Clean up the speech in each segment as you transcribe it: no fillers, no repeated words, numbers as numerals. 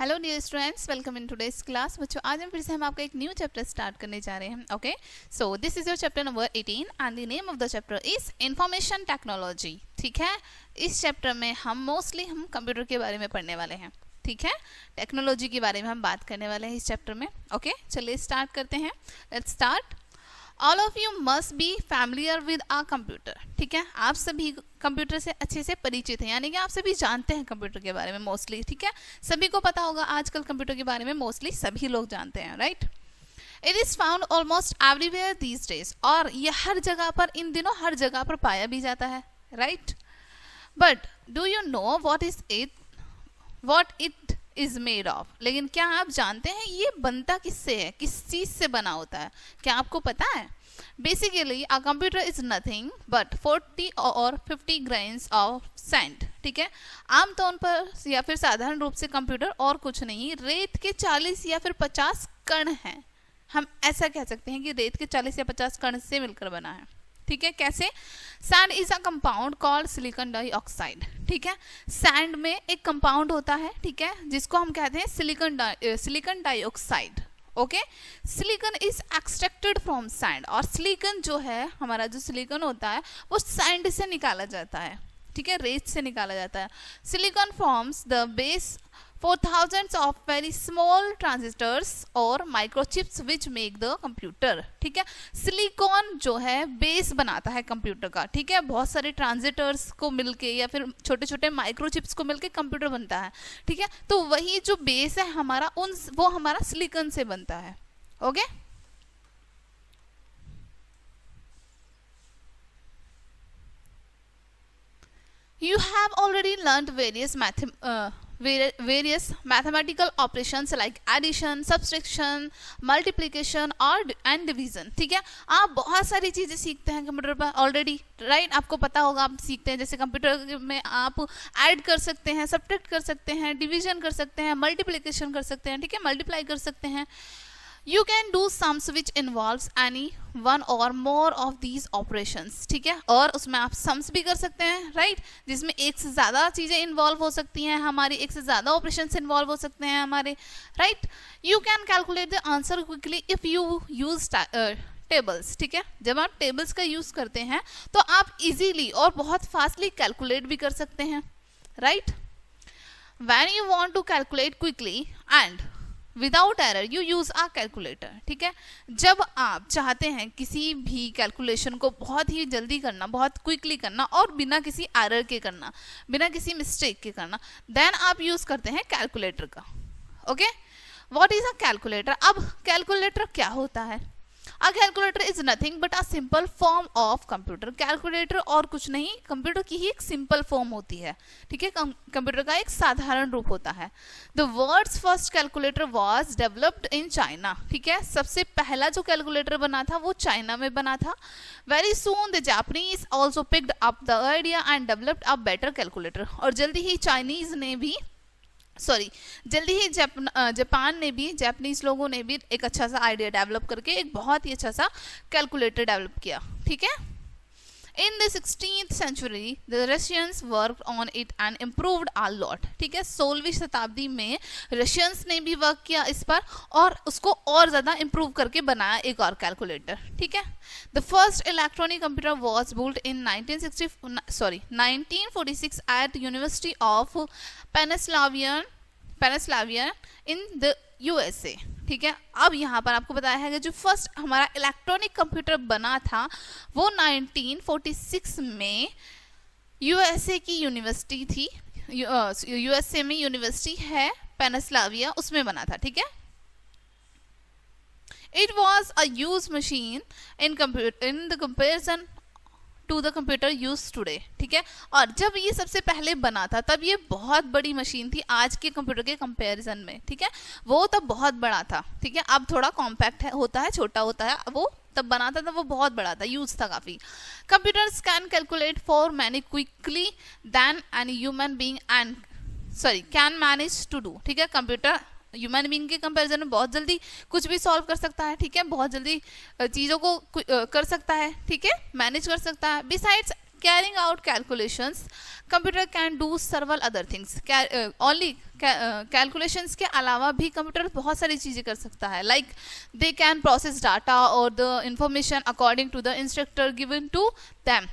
Hello dear students, welcome in today's class. बच्चों, आज हम आपका एक न्यू चैप्टर स्टार्ट करने जा रहे हैं। Okay, so this is your chapter number 18 and the name of the chapter is information technology. ठीक है, इस चैप्टर में हम मोस्टली कंप्यूटर के बारे में पढ़ने वाले हैं। ठीक है, टेक्नोलॉजी के बारे में हम बात करने वाले हैं इस चैप्टर में। ओके, चलिए स्टार्ट करते हैं। Let's start. All of you must be familiar with a computer. ठीक है, आप सभी कंप्यूटर से अच्छे से परिचित हैं, यानी कि आप सभी जानते हैं कंप्यूटर के बारे में मोस्टली। ठीक है, सभी को पता होगा, आजकल कंप्यूटर के बारे में मोस्टली सभी लोग जानते हैं, right. It is found almost everywhere these days, और ये हर जगह पर, इन दिनों हर जगह पर पाया भी जाता है, right. But do you know what it is made of. लेकिन क्या आप जानते हैं ये बनता किससे है, किस चीज से बना होता है? क्या आपको पता है? Basically a computer is nothing but 40 और 50 ग्रेन्स ऑफ सैंड। ठीक है, आमतौर पर या फिर साधारण रूप से कंप्यूटर और कुछ नहीं, रेत के 40 या फिर 50 कण हैं। हम ऐसा कह सकते हैं कि रेत के 40 या 50 कण से मिलकर बना है। ठीक है, कैसे? Sand is a compound called silicon dioxide. ठीक है, सैंड में एक कंपाउंड होता है, ठीक है, जिसको हम कहते हैं silicon dioxide. Okay, silicon is extracted from sand, और सिलिकॉन जो है, हमारा जो सिलिकॉन होता है वो सैंड से निकाला जाता है। ठीक है, रेत से निकाला जाता है। Silicon forms the base for thousands of very small transistors और microchips which make the computer। ठीक है, सिलिकॉन जो है बेस बनाता है कंप्यूटर का। ठीक है, बहुत सारे ट्रांजिस्टर्स को मिलके या फिर छोटे छोटे माइक्रोचिप्स को मिलके कंप्यूटर बनता है। ठीक है, तो वही जो बेस है हमारा, वो हमारा सिलिकॉन से बनता है। Okay, you have already learned various mathematical operations like addition, subtraction, multiplication and division। ठीक है, आप बहुत सारी चीजें सीखते हैं कंप्यूटर पर ऑलरेडी, राइट। आपको पता होगा, आप सीखते हैं, जैसे कंप्यूटर में आप ऐड कर सकते हैं, सब्ट्रैक्ट कर सकते हैं, डिवीजन कर सकते हैं, मल्टीप्लिकेशन कर सकते हैं। ठीक है, मल्टीप्लाई कर सकते हैं। You can do sums which involves any one or more of these operations। ठीक है, और उसमें आप सम्स भी कर सकते हैं, राइट, जिसमें एक से ज़्यादा चीज़ें इन्वॉल्व हो सकती हैं हमारी, एक से ज़्यादा ऑपरेशन इन्वॉल्व हो सकते हैं हमारे, right. You can calculate the answer quickly if you use tables. ठीक है, जब आप टेबल्स का यूज़ करते हैं तो आप इजीली और बहुत फास्टली कैलकुलेट भी कर सकते हैं, right. When you want to calculate quickly and without error you use a calculator. ठीक है, जब आप चाहते हैं किसी भी कैलकुलेशन को बहुत ही जल्दी करना, बहुत क्विकली करना, और बिना किसी एरर के करना, बिना किसी मिस्टेक के करना, देन आप यूज करते हैं कैलकुलेटर का। Okay, what is a calculator? अब कैलकुलेटर क्या होता है? A calculator is nothing but a simple form of computer। Calculator और कुछ नहीं, कंप्यूटर की ही एक सिंपल फॉर्म होती है। ठीक है, कंप्यूटर का एक साधारण रूप होता है। The world's first calculator was developed in China। ठीक है, सबसे पहला जो कैलकुलेटर बना था वो चाइना में बना था। Very soon the Japanese also picked up the idea and developed a better calculator। और जल्दी ही जापान ने भी, जापानीज लोगों ने भी एक अच्छा सा आइडिया डेवलप करके एक बहुत ही अच्छा सा कैलकुलेटर डेवलप किया। ठीक है, in the 16th century the Russians worked on it and improved a lot। ठीक है, 16वीं शताब्दी में रशियंस ने भी वर्क किया इस पर और उसको और ज़्यादा इम्प्रूव करके बनाया एक और कैलकुलेटर। ठीक है, the first electronic computer was built in 1946 at university of Pennsylvania in the USA। ठीक है, अब यहाँ पर आपको बताया है कि जो फर्स्ट हमारा इलेक्ट्रॉनिक कंप्यूटर बना था वो 1946 में USA की यूनिवर्सिटी थी, USA में यूनिवर्सिटी है पेनिसल्वेनिया, उसमें बना था। ठीक है, it was a use machine in the comparison to the computer use today. ठीक है, और जब ये सबसे पहले बना था तब ये बहुत बड़ी मशीन थी आज के कंप्यूटर के कंपैरिजन में। ठीक है, वो तब बहुत बड़ा था। ठीक है, अब थोड़ा कॉम्पैक्ट होता है, छोटा होता है, वो तब बना था तब वो बहुत बड़ा था, यूज था काफी। Computers can calculate for many quickly then any human being and can manage to do. ठीक है, कंप्यूटर ह्यूमन बीइंग के कंपैरिजन में बहुत जल्दी कुछ भी सॉल्व कर सकता है। ठीक है, बहुत जल्दी चीज़ों को कर सकता है। ठीक है, मैनेज कर सकता है। Besides Carrying out calculations, computer can do several other things. Only calculations के अलावा भी कंप्यूटर बहुत सारी चीज़ें कर सकता है. Like they can process data or the information according to the instructor given to them.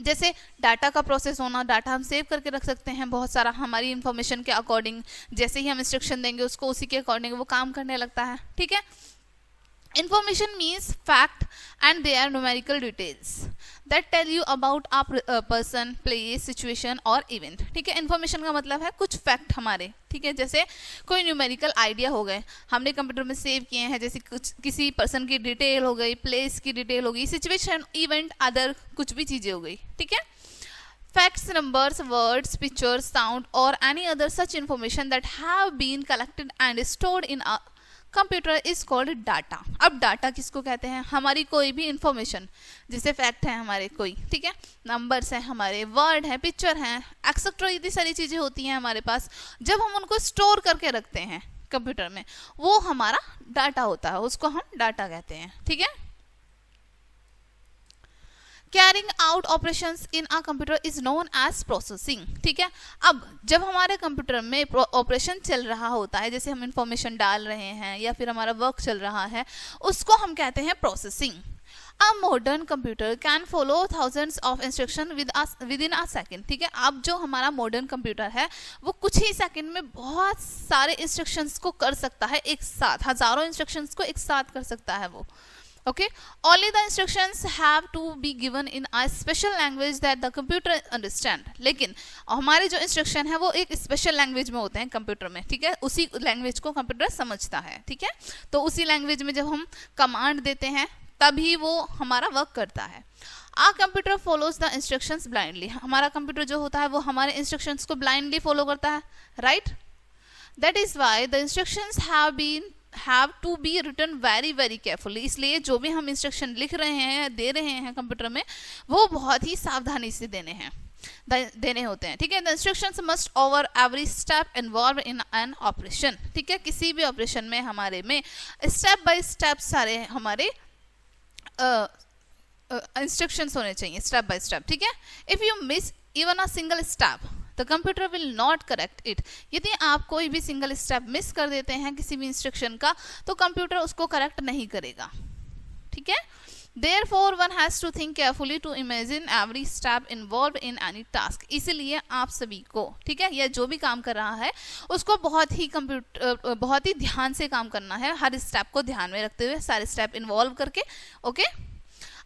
जैसे डाटा का प्रोसेस होना, डाटा हम सेव करके रख सकते हैं बहुत सारा हमारी इंफॉर्मेशन के अकॉर्डिंग. जैसे ही हम इंस्ट्रक्शन देंगे उसको उसी के अकॉर्डिंग वो काम करने लगता है. ठीक है. Information means fact and they are numerical details that tell you about a person, place, situation or event. ठीक है. इन्फॉर्मेशन का मतलब है कुछ फैक्ट हमारे. ठीक है. जैसे कोई न्यूमेरिकल आइडिया हो गए हमने कंप्यूटर में सेव किए हैं, जैसे कुछ किसी पर्सन की डिटेल हो गई, प्लेस की डिटेल हो गई, सिचुएशन, इवेंट, अदर कुछ भी चीज़ें हो गई. ठीक है. Facts, numbers, words, pictures, sound or any other such information that have been collected and stored in a computer is called data. अब डाटा किसको कहते हैं? हमारी कोई भी इंफॉर्मेशन, जैसे फैक्ट है हमारे कोई. ठीक है. नंबर्स हैं हमारे, वर्ड है, पिक्चर हैं, एक्सेट्रा, इतनी सारी चीज़ें होती हैं हमारे पास. जब हम उनको स्टोर करके रखते हैं कंप्यूटर में वो हमारा डाटा होता है, उसको हम डाटा कहते हैं. ठीक है. Carrying out operations in a computer is known as processing. ठीक है. अब जब हमारे कंप्यूटर में ऑपरेशन चल रहा होता है, जैसे हम इंफॉर्मेशन डाल रहे हैं या फिर हमारा वर्क चल रहा है, उसको हम कहते हैं processing. A modern computer can follow thousands of instructions within a second. ठीक है. अब जो हमारा मॉडर्न कंप्यूटर है वो कुछ ही सेकंड में बहुत सारे इंस्ट्रक्शंस को कर सकता है एक साथ, हजारों इंस्ट्रक्शंस को एक साथ कर सकता है वो. Okay, only the instructions have to be given in a special language that the computer understand. लेकिन हमारे जो इंस्ट्रक्शन है वो एक स्पेशल लैंग्वेज में होते हैं कंप्यूटर में. ठीक है. उसी लैंग्वेज को कंप्यूटर समझता है. ठीक है. तो उसी लैंग्वेज में जब हम कमांड देते हैं तभी वो हमारा वर्क करता है. A computer follows the instructions blindly. हमारा कंप्यूटर जो होता है वो हमारे इंस्ट्रक्शंस को ब्लाइंडली फॉलो करता है. Right. That is why the instructions have to be written very very carefully. इसलिए जो भी हम इंस्ट्रक्शन लिख रहे हैं, दे रहे हैं कंप्यूटर में, वो बहुत ही सावधानी से देने होते हैं. ठीक है. The instructions must over every step involve in an operation. ठीक है. किसी भी ऑपरेशन में हमारे में स्टेप बाय स्टेप सारे हमारे इंस्ट्रक्शंस होने चाहिए, स्टेप बाय स्टेप. ठीक है. If you miss even a single step the computer will not correct it. यदि आप कोई भी सिंगल स्टेप मिस कर देते हैं किसी भी इंस्ट्रक्शन का तो कंप्यूटर उसको करेक्ट नहीं करेगा. ठीक है. Therefore, one has to think carefully to imagine every step involved in any task. इसलिए आप सभी को, ठीक है, यह जो भी काम कर रहा है उसको बहुत ही ध्यान से काम करना है, हर स्टेप को ध्यान में रखते हुए, सारे स्टेप इन्वॉल्व करके. Okay.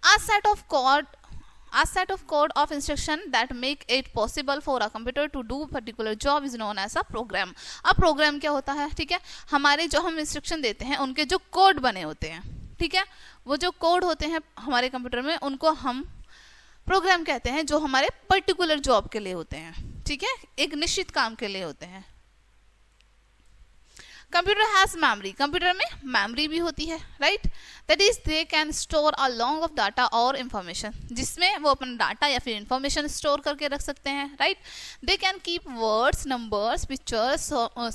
A set of code of instruction that make it possible for a computer to do particular job is known as a program. अब प्रोग्राम क्या होता है? ठीक है. हमारे जो हम इंस्ट्रक्शन देते हैं उनके जो कोड बने होते हैं, ठीक है, वो जो कोड होते हैं हमारे कंप्यूटर में उनको हम प्रोग्राम कहते हैं, जो हमारे पर्टिकुलर जॉब के लिए होते हैं. ठीक है. एक निश्चित काम के लिए होते हैं. Computer has memory. कंप्यूटर में मेमोरी भी होती है. Right. That is they can store a long off data और इंफॉर्मेशन, जिसमें वो अपना डाटा या फिर इंफॉर्मेशन स्टोर करके रख सकते हैं. Right. They can keep words, numbers, pictures,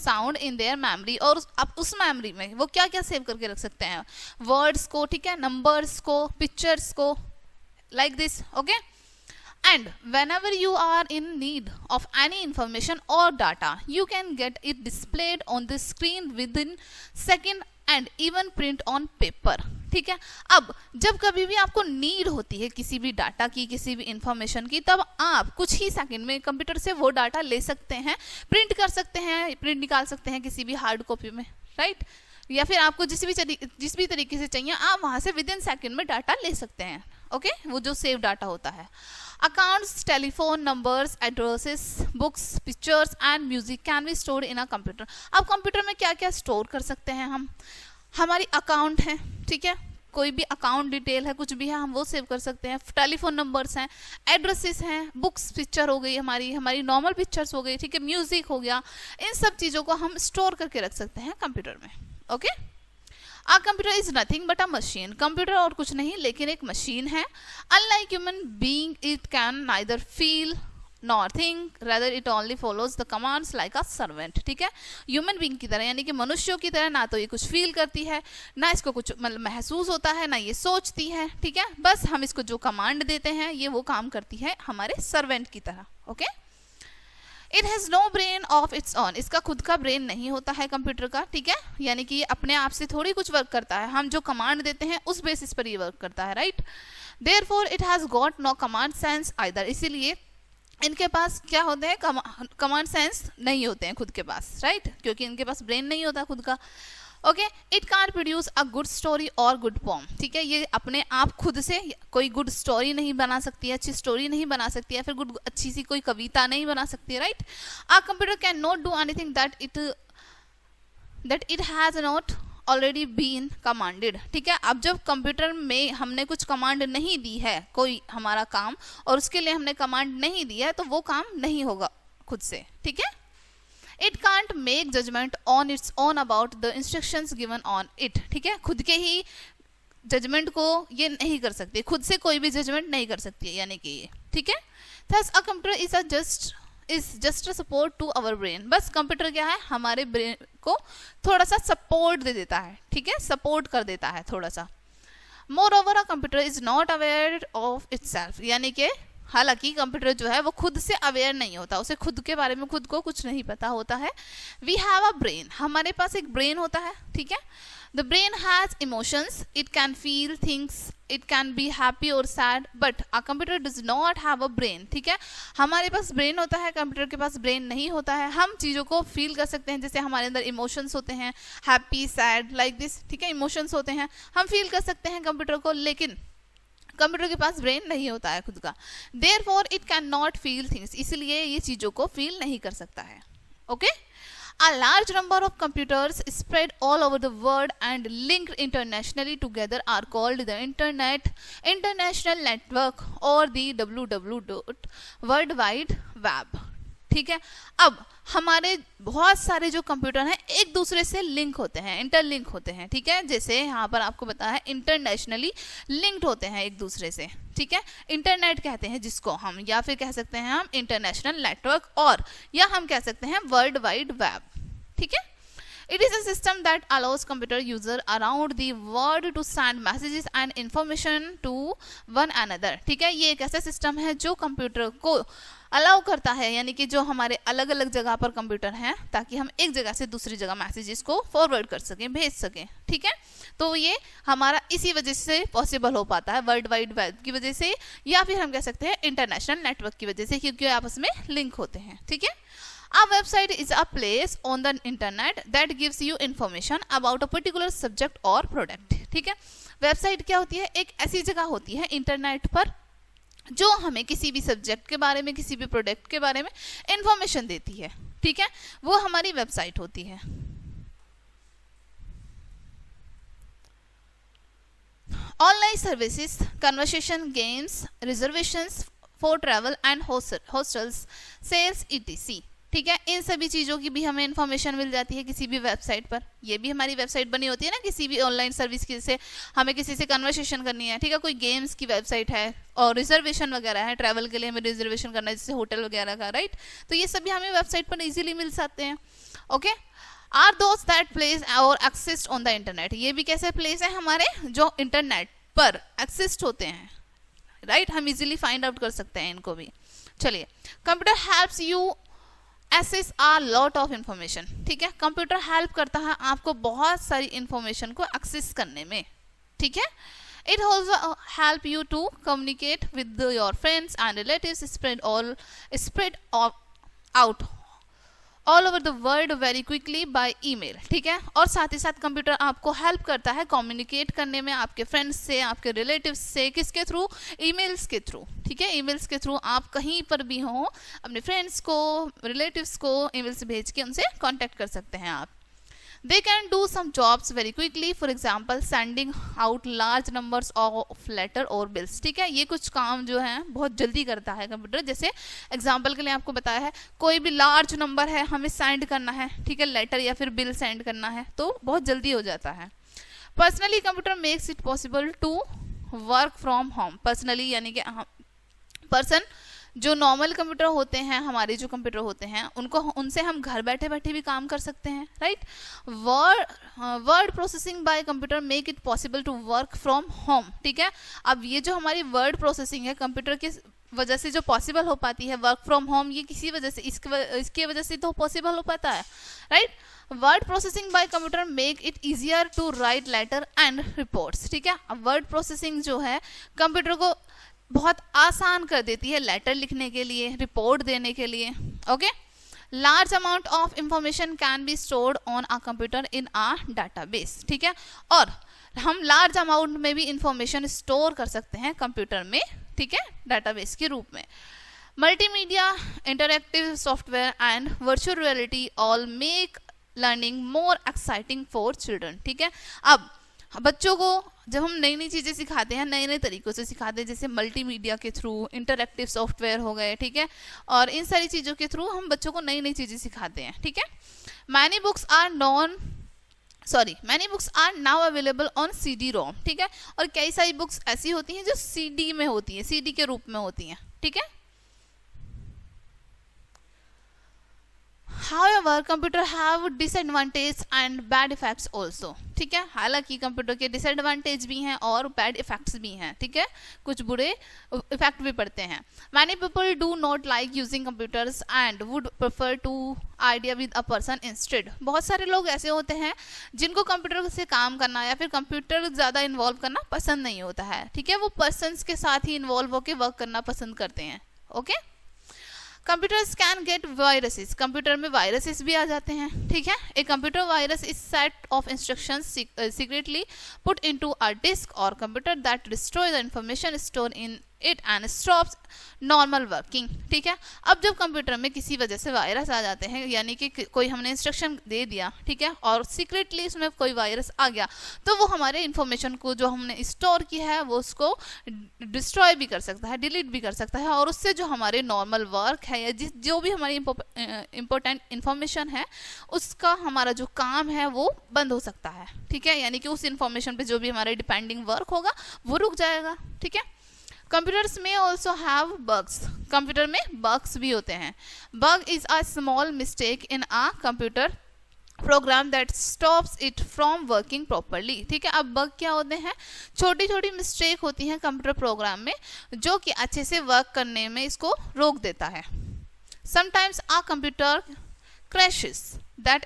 sound in their memory. और अब उस मेमोरी में वो क्या क्या सेव करके रख सकते हैं? वर्ड्स को, ठीक है, नंबर्स को, पिक्चर्स को, like this. Okay. And whenever you are in need of any information or data, you can get it displayed on the screen within second and even print on paper. ठीक है. अब जब कभी भी आपको need होती है किसी भी डाटा की, किसी भी इंफॉर्मेशन की, तब आप कुछ ही सेकंड में कंप्यूटर से वो डाटा ले सकते हैं, प्रिंट कर सकते हैं, प्रिंट निकाल सकते हैं किसी भी हार्ड कॉपी में. राइट. या फिर आपको जिस भी तरीके से चाहिए आप वहाँ से विद इन सेकेंड में डाटा ले सकते हैं. ओके. वो जो सेव डाटा होता है. Accounts, telephone numbers, addresses, books, pictures and music can be stored in a computer. अब कंप्यूटर में क्या क्या स्टोर कर सकते हैं हम? हमारी अकाउंट है, ठीक है, कोई भी अकाउंट डिटेल है, कुछ भी है, हम वो सेव कर सकते हैं. टेलीफोन नंबर्स हैं, एड्रेसेस हैं, बुक्स, पिक्चर हो गई हमारी नॉर्मल पिक्चर्स हो गई, ठीक है, म्यूजिक हो गया. इन सब चीज़ों को हम स्टोर करके रख सकते हैं कंप्यूटर में. Okay. A computer is nothing but a machine. Computer और कुछ नहीं लेकिन एक मशीन है. Unlike human being, it can neither feel nor think, rather it only follows the commands like a servant. ठीक है, ह्यूमन बीइंग की तरह, यानी कि मनुष्यों की तरह ना तो ये कुछ फील करती है, ना इसको कुछ मतलब महसूस होता है, ना ये सोचती है. ठीक है, बस हम इसको जो कमांड देते हैं ये वो काम करती है हमारे सर्वेंट की तरह. Okay. It has no brain of its own, इसका खुद का ब्रेन नहीं होता है कंप्यूटर का. ठीक है, यानी कि ये अपने आप से थोड़ी कुछ वर्क करता है, हम जो कमांड देते हैं उस बेसिस पर ये वर्क करता है. Right. Therefore it has got no command sense either, इसीलिए इनके पास क्या होते हैं, कमांड सेंस नहीं होते हैं खुद के पास. राइट, क्योंकि इनके पास ब्रेन नहीं होता खुद का. Okay. It can produce a good story और गुड पोम. ठीक है, ये अपने आप खुद से कोई गुड स्टोरी नहीं बना सकती है, अच्छी स्टोरी नहीं बना सकती है, फिर गुड अच्छी सी कोई कविता नहीं बना सकती है. Right. A computer can not do anything that it has not already been commanded. ठीक है, अब जब कंप्यूटर में हमने कुछ कमांड नहीं दी है, कोई हमारा काम, और उसके लिए हमने कमांड नहीं दिया है, तो वो काम नहीं होगा खुद से. ठीक है. It can't make judgement on its own about the instructions given on it. ठीक है, खुद के ही जजमेंट को ये नहीं कर सकती, खुद से कोई भी जजमेंट नहीं कर सकती है, यानी कि ये. ठीक है. Thus a computer is just a support to our brain. बस कंप्यूटर क्या है, हमारे ब्रेन को थोड़ा सा सपोर्ट दे देता है. ठीक है, सपोर्ट कर देता है थोड़ा सा. More over a computer is not aware of itself, यानी कि हालांकि कंप्यूटर जो है वो खुद से अवेयर नहीं होता, उसे खुद के बारे में खुद को कुछ नहीं पता होता है. वी हैव अ ब्रेन, हमारे पास एक ब्रेन होता है. ठीक है. The brain has emotions, it can feel things, it can be happy और sad, but a computer does not have a brain. ठीक है, हमारे पास ब्रेन होता है, कंप्यूटर के पास ब्रेन नहीं होता है. हम चीज़ों को फील कर सकते हैं, जैसे हमारे अंदर इमोशंस होते हैं, हैप्पी, सैड, लाइक दिस. ठीक है, इमोशंस होते हैं, हम फील कर सकते हैं कंप्यूटर को, लेकिन कंप्यूटर के पास ब्रेन नहीं होता है खुद का. Therefore it can not feel things, इसलिए ये चीज़ों को फील नहीं कर सकता है. Okay. A large number of computers spread all over the world and linked internationally together are called the International Network or the World Wide Web. ठीक है, अब हमारे बहुत सारे जो कंप्यूटर हैं एक दूसरे से लिंक होते हैं, इंटरलिंक होते हैं. ठीक है, जैसे यहाँ पर आपको बताया है इंटरनेशनली लिंक्ड होते हैं एक दूसरे से. ठीक है, इंटरनेट कहते हैं जिसको हम, या फिर कह सकते हैं हम इंटरनेशनल नेटवर्क, और या हम कह सकते हैं वर्ल्ड वाइड वेब. ठीक है. It is a system that allows computer user around the world to send messages and information to one another. ठीक है, ये एक ऐसा सिस्टम है जो कंप्यूटर को अलाउ करता है, यानी कि जो हमारे अलग अलग जगह पर कंप्यूटर हैं, ताकि हम एक जगह से दूसरी जगह मैसेजेस को फॉरवर्ड कर सकें, भेज सकें. ठीक है, तो ये हमारा इसी वजह से पॉसिबल हो पाता है, वर्ल्ड वाइड वेब की वजह से, या फिर हम कह सकते हैं इंटरनेशनल नेटवर्क की वजह से, क्योंकि आपस में लिंक होते हैं. ठीक है. A website is a place on the internet that gives you information about a particular subject or product. ठीक है, वेबसाइट क्या होती है, एक ऐसी जगह होती है इंटरनेट पर जो हमें किसी भी सब्जेक्ट के बारे में, किसी भी प्रोडक्ट के बारे में इंफॉर्मेशन देती है. ठीक है, वो हमारी वेबसाइट होती है. Online services, conversation, games, reservations for travel and hostels, sales, etc. ठीक है, इन सभी चीज़ों की भी हमें इन्फॉर्मेशन मिल जाती है किसी भी वेबसाइट पर. ये भी हमारी वेबसाइट बनी होती है ना, किसी भी ऑनलाइन सर्विस की, से हमें किसी से कन्वर्सेशन करनी है. ठीक है, कोई गेम्स की वेबसाइट है, और रिजर्वेशन वगैरह है, ट्रैवल के लिए हमें रिजर्वेशन करना है, जैसे होटल वगैरह का. राइट, तो ये सभी हमें वेबसाइट पर इजीली मिल सकते हैं. Okay. Are those that place और एक्सिस्ट ऑन द इंटरनेट, ये भी कैसे प्लेस है हमारे जो इंटरनेट पर एक्सिस्ट होते हैं. राइट, हम इजीली फाइंड आउट कर सकते हैं इनको भी. चलिए, computer helps you access a lot of information. ठीक है, कंप्यूटर हेल्प करता है आपको बहुत सारी इंफॉर्मेशन को एक्सेस करने में. ठीक है. It also help you to communicate with your friends and relatives spread out all over the world very quickly by email. ठीक है, और साथ ही साथ कंप्यूटर आपको हेल्प करता है कम्युनिकेट करने में आपके फ्रेंड्स से, आपके रिलेटिव्स से, किसके थ्रू, ईमेल्स के थ्रू. ठीक है, ईमेल्स के थ्रू आप कहीं पर भी हो, अपने फ्रेंड्स को, रिलेटिव्स को ईमेल्स भेज के उनसे कांटेक्ट कर सकते हैं आप. They can do some jobs very quickly, for example sending out large numbers of letter or bills. ठीक है, ये कुछ काम जो है बहुत जल्दी करता है कंप्यूटर. जैसे एग्जांपल के लिए आपको बताया है, कोई भी लार्ज नंबर है हमें सेंड करना है, ठीक है, लेटर या फिर बिल सेंड करना है, तो बहुत जल्दी हो जाता है. Personally computer makes it possible to work from home. Personally यानी कि पर्सन जो नॉर्मल कंप्यूटर होते हैं, हमारे जो कंप्यूटर होते हैं, उनसे हम घर बैठे बैठे भी काम कर सकते हैं, right. Word processing by computer make it possible to work from home, ठीक है। अब ये जो हमारी वर्ड प्रोसेसिंग है कंप्यूटर के वजह से जो पॉसिबल हो पाती है, वर्क फ्रॉम होम, ये किसी वजह से, इसके वजह से तो पॉसिबल हो पाता है, right. Word processing by computer make it easier to write letter and reports, ठीक है। अब वर्ड प्रोसेसिंग जो है कंप्यूटर को बहुत आसान कर देती है लेटर लिखने के लिए, रिपोर्ट देने के लिए, okay. Large amount of information can be stored on a computer in a database, ठीक है। और हम लार्ज अमाउंट में भी इंफॉर्मेशन स्टोर कर सकते हैं कंप्यूटर में, ठीक है, डाटाबेस के रूप में। Multimedia, interactive software and virtual reality all make learning more exciting for children, ठीक है। अब बच्चों को जब हम नई नई चीज़ें सिखाते हैं, नए नए तरीक़ों से सिखाते हैं, जैसे मल्टीमीडिया के थ्रू, इंटरैक्टिव सॉफ्टवेयर हो गए, ठीक है, और इन सारी चीज़ों के थ्रू हम बच्चों को नई नई चीज़ें सिखाते हैं, ठीक है। Many books are now available on CD-ROM, ठीक है। और कई सारी बुक्स ऐसी होती हैं जो CD में होती हैं, CD के रूप में होती हैं, ठीक है। However, computer have disadvantage and bad effects also, ठीक है। हालांकि कंप्यूटर के डिसएडवांटेज भी हैं और बैड इफेक्ट्स भी हैं, ठीक है, कुछ बुरे इफेक्ट भी पड़ते हैं। Many people do not like using computers and would prefer to idea with a person instead. बहुत सारे लोग ऐसे होते हैं जिनको कंप्यूटर से काम करना या फिर कंप्यूटर ज़्यादा इन्वॉल्व करना पसंद नहीं होता है, ठीक है। वो पर्सन्स के साथ ही इन्वॉल्व होकर वर्क करना पसंद करते हैं, okay. Computers can get viruses, computer में वायरसेस भी आ जाते हैं, ठीक है। A computer virus is set of instructions secretly put into a disk और computer that destroy the information store in it and stops normal working, ठीक है। अब जब कंप्यूटर में किसी वजह से वायरस आ जाते हैं, यानी कि कोई हमने इंस्ट्रक्शन दे दिया, ठीक है, और सीक्रेटली उसमें कोई वायरस आ गया, तो वो हमारे इंफॉर्मेशन को जो हमने स्टोर किया है वो उसको डिस्ट्रॉय भी कर सकता है, डिलीट भी कर सकता है, और उससे जो हमारे नॉर्मल वर्क है या जो भी हमारी इंपॉर्टेंट इंफॉर्मेशन है उसका हमारा जो काम है वो बंद हो सकता है, ठीक है। यानी कि उस इंफॉर्मेशन पे जो भी हमारा डिपेंडिंग वर्क होगा वो रुक जाएगा, ठीक है। कंप्यूटर्स में ऑल्सो हैव बग्स, कंप्यूटर में बग्स भी होते हैं। Bug is a small mistake in a computer program that stops it from working properly, ठीक है। अब बग क्या होते हैं? छोटी छोटी मिस्टेक होती हैं कंप्यूटर प्रोग्राम में जो कि अच्छे से वर्क करने में इसको रोक देता है। Sometimes a computer crashes that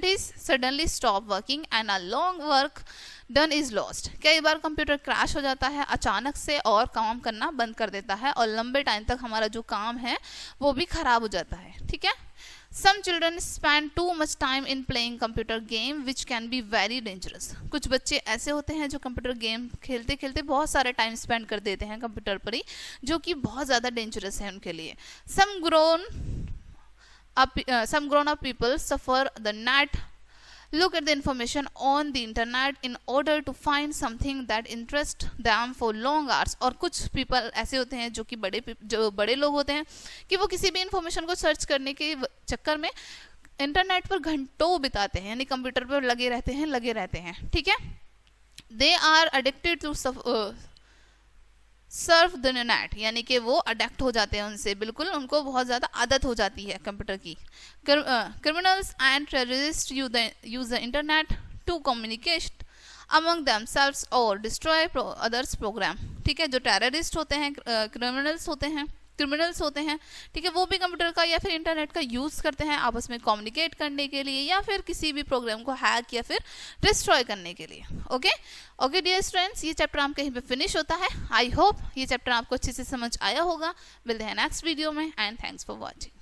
is suddenly stop working and a long work done is lost। कई बार कंप्यूटर क्रैश हो जाता है अचानक से और काम करना बंद कर देता है और लंबे टाइम तक हमारा जो काम है वो भी खराब हो जाता है, ठीक है। Some children spend too much time in playing computer game which can be very dangerous। कुछ बच्चे ऐसे होते हैं जो कंप्यूटर गेम खेलते खेलते बहुत सारा टाइम स्पेंड कर देते हैं कंप्यूटर पर ही, जो कि बहुत ज़्यादा डेंजरस है उनके लिए। Some grown-up people suffer the net look at the information on the internet in order to find something that interests them for long hours। और कुछ people ऐसे होते हैं जो कि बड़े लोग होते हैं कि वो किसी भी इंफॉर्मेशन को सर्च करने के चक्कर में इंटरनेट पर घंटों बिताते हैं, यानी कंप्यूटर पर लगे रहते हैं, ठीक है। They are addicted to Surf the net, यानी कि वो अडेक्ट हो जाते हैं उनसे, बिल्कुल उनको बहुत ज़्यादा आदत हो जाती है कंप्यूटर की। Criminals and terrorist use the internet to communicate among themselves और डिस्ट्रॉय अदर्स प्रोग्राम, ठीक है। जो टेररिस्ट होते हैं, क्रिमिनल्स होते हैं, ठीक है, वो भी कंप्यूटर का या फिर इंटरनेट का यूज़ करते हैं आपस में कम्युनिकेट करने के लिए या फिर किसी भी प्रोग्राम को हैक या फिर डिस्ट्रॉय करने के लिए, ओके डियर स्टूडेंट्स, ये चैप्टर हम कहीं पे फिनिश होता है। आई होप ये चैप्टर आपको अच्छे से समझ आया होगा। मिलते हैं नेक्स्ट वीडियो में एंड थैंक्स फॉर वॉचिंग।